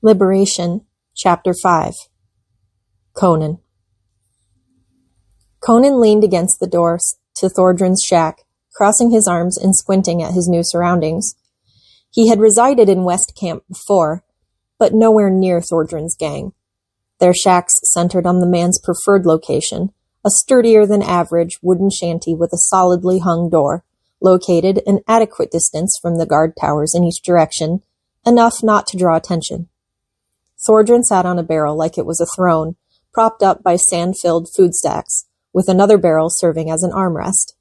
Liberation, Chapter 5. Konan. Konan leaned against the door to Thordrin's shack, crossing his arms and squinting at his new surroundings. He had resided in West Camp before, but nowhere near Thordrin's gang. Their shacks centered on the man's preferred location, a sturdier-than-average wooden shanty with a solidly hung door, located an adequate distance from the guard towers in each direction, enough not to draw attention. Thordrin sat on a barrel like it was a throne, propped up by sand-filled food stacks, with another barrel serving as an armrest.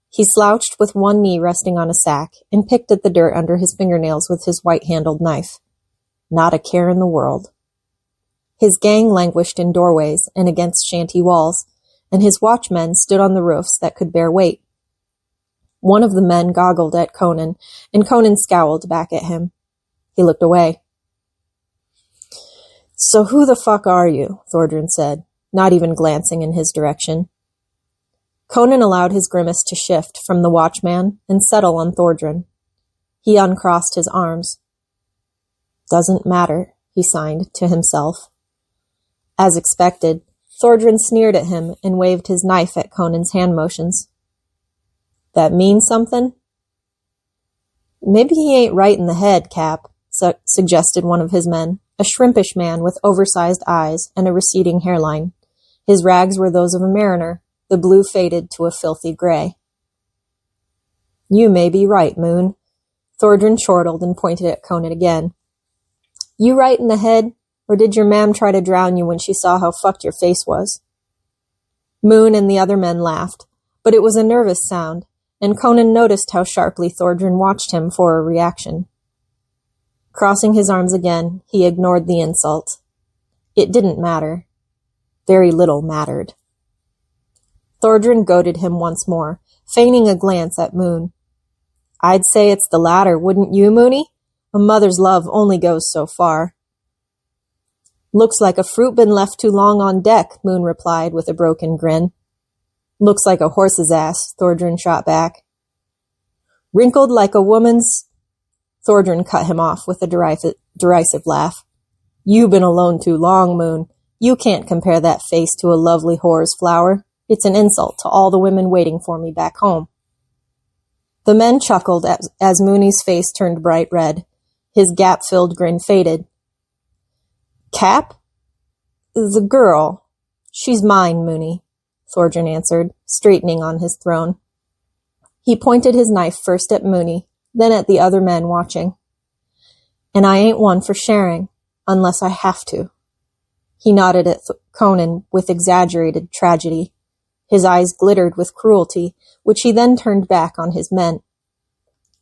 He slouched with one knee resting on a sack and picked at the dirt under his fingernails with his white-handled knife. Not a care in the world. His gang languished in doorways and against shanty walls, and his watchmen stood on the roofs that could bear weight. One of the men goggled at Konan, and Konan scowled back at him. He looked away. "So who the fuck are you?" Thordrin said, not even glancing in his direction. Konan allowed his grimace to shift from the watchman and settle on Thordrin. He uncrossed his arms. "Doesn't matter," he signed to himself. As expected, Thordrin sneered at him and waved his knife at Conan's hand motions. "That means something?" "Maybe he ain't right in the head, Cap," suggested one of his men, a shrimpish man with oversized eyes and a receding hairline. His rags were those of a mariner, the blue faded to a filthy gray. "You may be right, Moon." Thordrin chortled and pointed at Konan again. "You right in the head, or did your mam try to drown you when she saw how fucked your face was?" Moon and the other men laughed, but it was a nervous sound, and Konan noticed how sharply Thordrin watched him for a reaction. Crossing his arms again, he ignored the insult. It didn't matter. Very little mattered. Thordrin goaded him once more, feigning a glance at Moon. "I'd say it's the latter, wouldn't you, Moony? A mother's love only goes so far." "Looks like a fruit been left too long on deck," Moon replied with a broken grin. "Looks like a horse's ass," Thordrin shot back. "Wrinkled like a woman's—" Thordrin cut him off with a derisive laugh. "You been alone too long, Moon. You can't compare that face to a lovely whore's flower. It's an insult to all the women waiting for me back home." The men chuckled as Mooney's face turned bright red. His gap-filled grin faded. "Cap? The girl. She's mine, Mooney," Thordrin answered, straightening on his throne. He pointed his knife first at Mooney, then at the other men watching. "And I ain't one for sharing, unless I have to." He nodded at Konan with exaggerated tragedy. His eyes glittered with cruelty, which he then turned back on his men.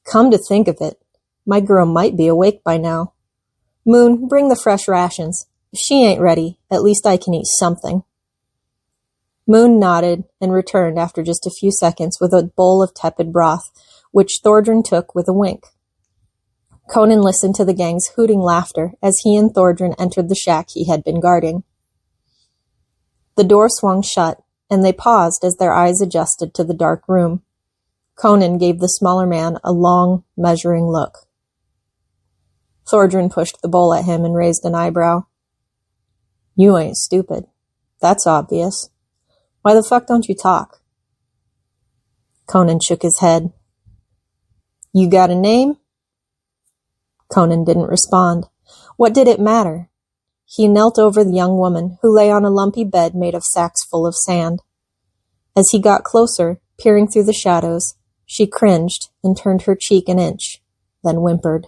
"Come to think of it, my girl might be awake by now. Moon, bring the fresh rations. If she ain't ready, at least I can eat something." Moon nodded and returned after just a few seconds with a bowl of tepid broth, which Thordrin took with a wink. Konan listened to the gang's hooting laughter as he and Thordrin entered the shack he had been guarding. The door swung shut, and they paused as their eyes adjusted to the dark room. Konan gave the smaller man a long, measuring look. Thordrin pushed the bowl at him and raised an eyebrow. "You ain't stupid. That's obvious. Why the fuck don't you talk?" Konan shook his head. "You got a name?" Konan didn't respond. What did it matter? He knelt over the young woman, who lay on a lumpy bed made of sacks full of sand. As he got closer, peering through the shadows, she cringed and turned her cheek an inch, then whimpered.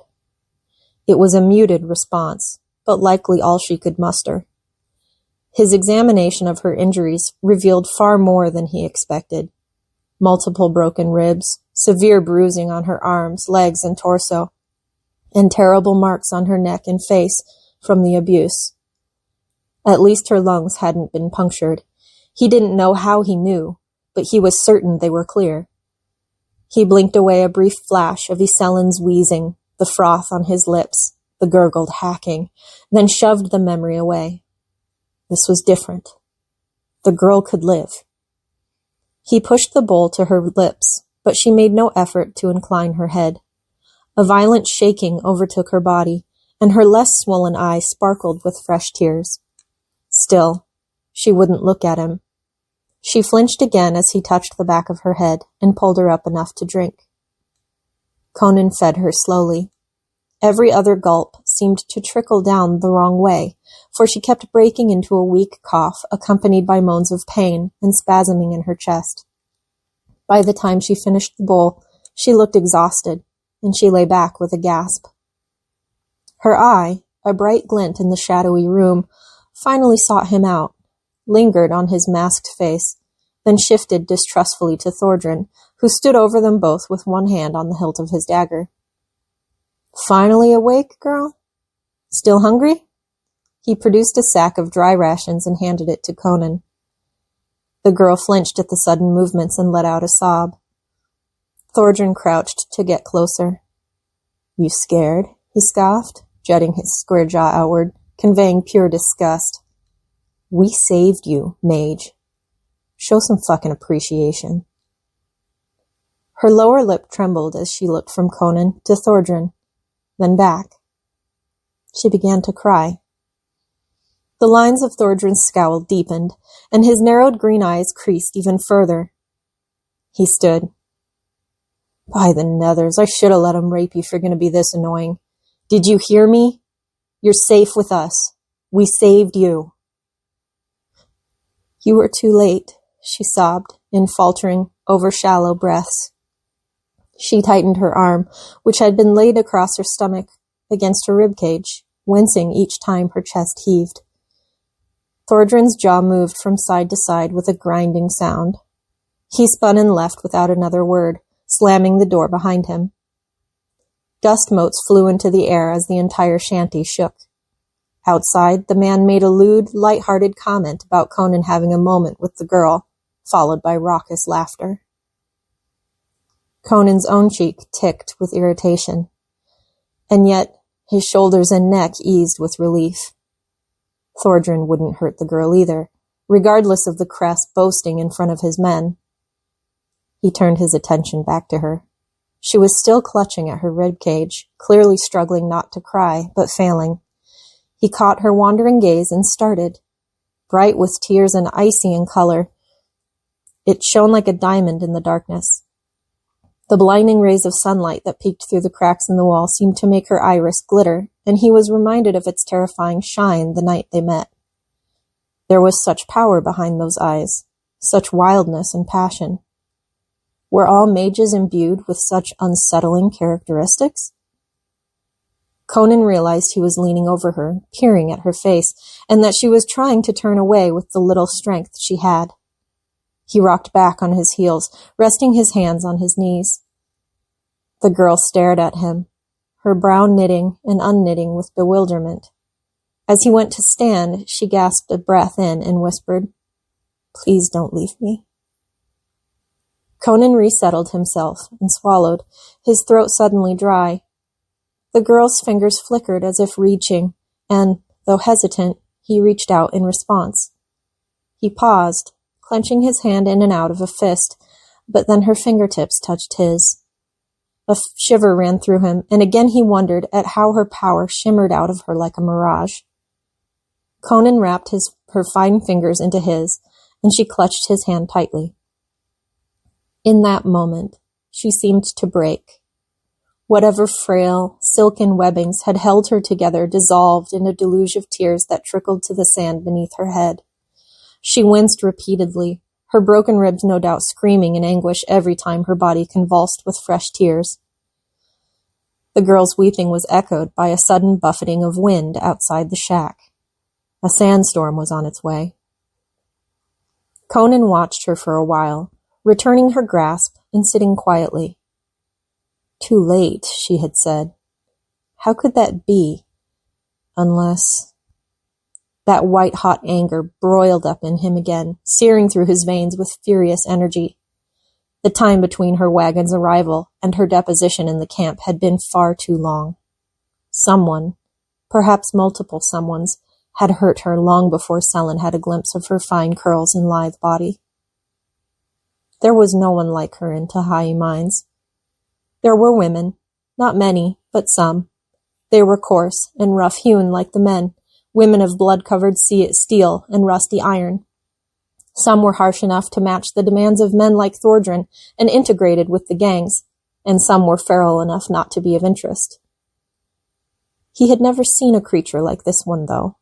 It was a muted response, but likely all she could muster. His examination of her injuries revealed far more than he expected. Multiple broken ribs, severe bruising on her arms, legs, and torso, and terrible marks on her neck and face from the abuse. At least her lungs hadn't been punctured. He didn't know how he knew, but he was certain they were clear. He blinked away a brief flash of Iselin's wheezing, the froth on his lips, the gurgled hacking, then shoved the memory away. This was different. The girl could live. He pushed the bowl to her lips, but she made no effort to incline her head. A violent shaking overtook her body, and her less swollen eye sparkled with fresh tears. Still, she wouldn't look at him. She flinched again as he touched the back of her head and pulled her up enough to drink. Konan fed her slowly. Every other gulp seemed to trickle down the wrong way, for she kept breaking into a weak cough accompanied by moans of pain and spasming in her chest. By the time she finished the bowl, she looked exhausted, and she lay back with a gasp. Her eye, a bright glint in the shadowy room, finally sought him out, lingered on his masked face, then shifted distrustfully to Thordren, who stood over them both with one hand on the hilt of his dagger. "Finally awake, girl? Still hungry?" He produced a sack of dry rations and handed it to Konan. The girl flinched at the sudden movements and let out a sob. Thordren crouched to get closer. "You scared?" he scoffed, jutting his square jaw outward, conveying pure disgust. "We saved you, mage. Show some fucking appreciation." Her lower lip trembled as she looked from Konan to Thordren, then back. She began to cry. The lines of Thordren's scowl deepened, and his narrowed green eyes creased even further. He stood. "By the nethers, I should have let him rape you if you're going to be this annoying. Did you hear me? You're safe with us. We saved you." "You were too late," she sobbed in faltering, over-shallow breaths. She tightened her arm, which had been laid across her stomach, against her ribcage, wincing each time her chest heaved. Thordren's jaw moved from side to side with a grinding sound. He spun and left without another word, slamming the door behind him. Dust motes flew into the air as the entire shanty shook. Outside, the man made a lewd, light-hearted comment about Konan having a moment with the girl, followed by raucous laughter. Conan's own cheek ticked with irritation, and yet his shoulders and neck eased with relief. Thordren wouldn't hurt the girl either, regardless of the crest boasting in front of his men. He turned his attention back to her. She was still clutching at her ribcage, clearly struggling not to cry, but failing. He caught her wandering gaze and started. Bright with tears and icy in color, it shone like a diamond in the darkness. The blinding rays of sunlight that peeked through the cracks in the wall seemed to make her iris glitter, and he was reminded of its terrifying shine the night they met. There was such power behind those eyes, such wildness and passion. Were all mages imbued with such unsettling characteristics? Konan realized he was leaning over her, peering at her face, and that she was trying to turn away with the little strength she had. He rocked back on his heels, resting his hands on his knees. The girl stared at him, her brow knitting and unknitting with bewilderment. As he went to stand, she gasped a breath in and whispered, "Please don't leave me." Konan resettled himself and swallowed, his throat suddenly dry. The girl's fingers flickered as if reaching, and, though hesitant, he reached out in response. He paused, clenching his hand in and out of a fist, but then her fingertips touched his. A shiver ran through him, and again he wondered at how her power shimmered out of her like a mirage. Konan wrapped her fine fingers into his, and she clutched his hand tightly. In that moment, she seemed to break. Whatever frail, silken webbings had held her together dissolved in a deluge of tears that trickled to the sand beneath her head. She winced repeatedly, her broken ribs no doubt screaming in anguish every time her body convulsed with fresh tears. The girl's weeping was echoed by a sudden buffeting of wind outside the shack. A sandstorm was on its way. Konan watched her for a while, returning her grasp and sitting quietly. Too late, she had said. How could that be? Unless... That white-hot anger broiled up in him again, searing through his veins with furious energy. The time between her wagon's arrival and her deposition in the camp had been far too long. Someone, perhaps multiple someones, had hurt her long before Selen had a glimpse of her fine curls and lithe body. There was no one like her in Tahai Mines. There were women, not many, but some, They were coarse and rough-hewn like the men, women of blood-covered steel and rusty iron. Some were harsh enough to match the demands of men like Thordran and integrated with the gangs, and some were feral enough not to be of interest. He had never seen a creature like this one, though.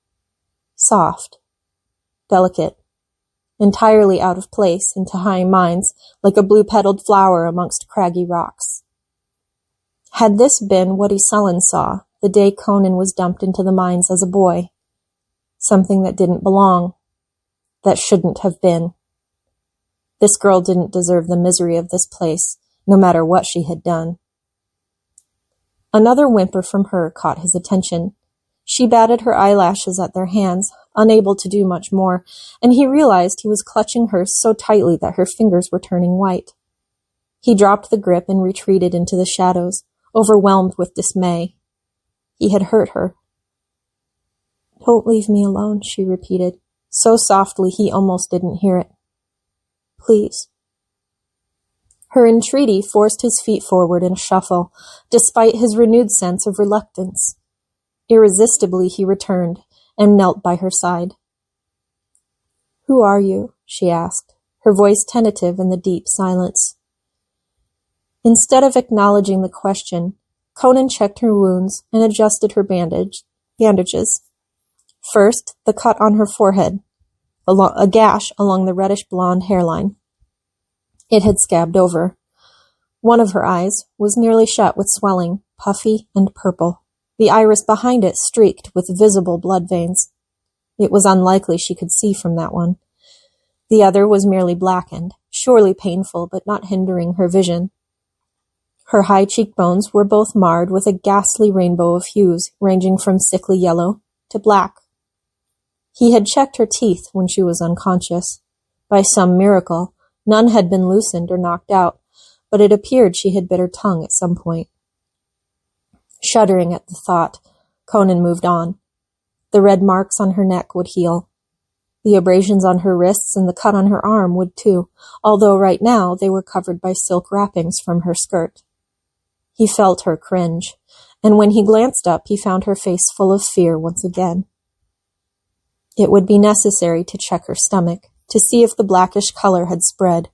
Soft, delicate, entirely out of place in Tahai mines, like a blue-petaled flower amongst craggy rocks. Had this been what Iselin saw the day Konan was dumped into the mines as a boy? Something that didn't belong, that shouldn't have been. This girl didn't deserve the misery of this place, no matter what she had done. Another whimper from her caught his attention. She batted her eyelashes at their hands, unable to do much more, and he realized he was clutching hers so tightly that her fingers were turning white. He dropped the grip and retreated into the shadows, overwhelmed with dismay. He had hurt her. "Don't leave me alone," she repeated, so softly he almost didn't hear it. "Please." Her entreaty forced his feet forward in a shuffle, despite his renewed sense of reluctance. Irresistibly he returned and knelt by her side. "Who are you?" she asked, her voice tentative in the deep silence. Instead of acknowledging the question, Konan checked her wounds and adjusted her bandages. First, the cut on her forehead, a gash along the reddish-blonde hairline. It had scabbed over. One of her eyes was nearly shut with swelling, puffy and purple. The iris behind it streaked with visible blood veins. It was unlikely she could see from that one. The other was merely blackened, surely painful but not hindering her vision. Her high cheekbones were both marred with a ghastly rainbow of hues ranging from sickly yellow to black. He had checked her teeth when she was unconscious. By some miracle, none had been loosened or knocked out, but it appeared she had bit her tongue at some point. Shuddering at the thought, Konan moved on. The red marks on her neck would heal. The abrasions on her wrists and the cut on her arm would too, although right now they were covered by silk wrappings from her skirt. He felt her cringe, and when he glanced up, he found her face full of fear once again. It would be necessary to check her stomach, to see if the blackish color had spread.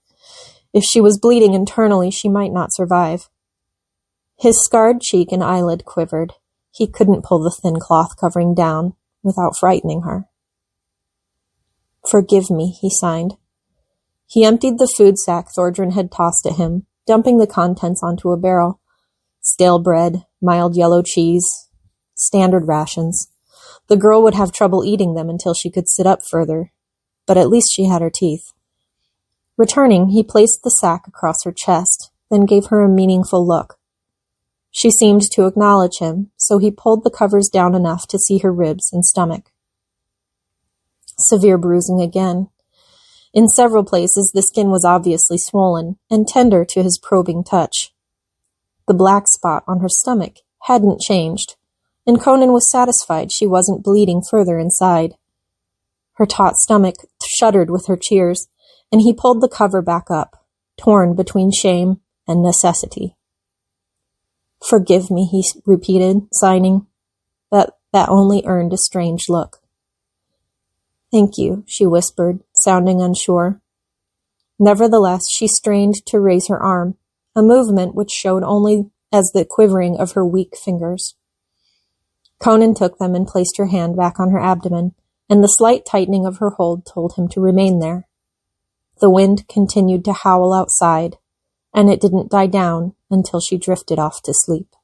If she was bleeding internally, she might not survive. His scarred cheek and eyelid quivered. He couldn't pull the thin cloth covering down without frightening her. "Forgive me," he signed. He emptied the food sack Thordran had tossed at him, dumping the contents onto a barrel. Stale bread, mild yellow cheese, standard rations. The girl would have trouble eating them until she could sit up further, but at least she had her teeth. Returning, he placed the sack across her chest, then gave her a meaningful look. She seemed to acknowledge him, so he pulled the covers down enough to see her ribs and stomach. Severe bruising again. In several places, the skin was obviously swollen and tender to his probing touch. The black spot on her stomach hadn't changed, and Konan was satisfied she wasn't bleeding further inside. Her taut stomach shuddered with her cheers, and he pulled the cover back up, torn between shame and necessity. "Forgive me," he repeated, signing. That only earned a strange look. "Thank you," she whispered, sounding unsure. Nevertheless, she strained to raise her arm, a movement which showed only as the quivering of her weak fingers. Konan took them and placed her hand back on her abdomen, and the slight tightening of her hold told him to remain there. The wind continued to howl outside, and it didn't die down until she drifted off to sleep.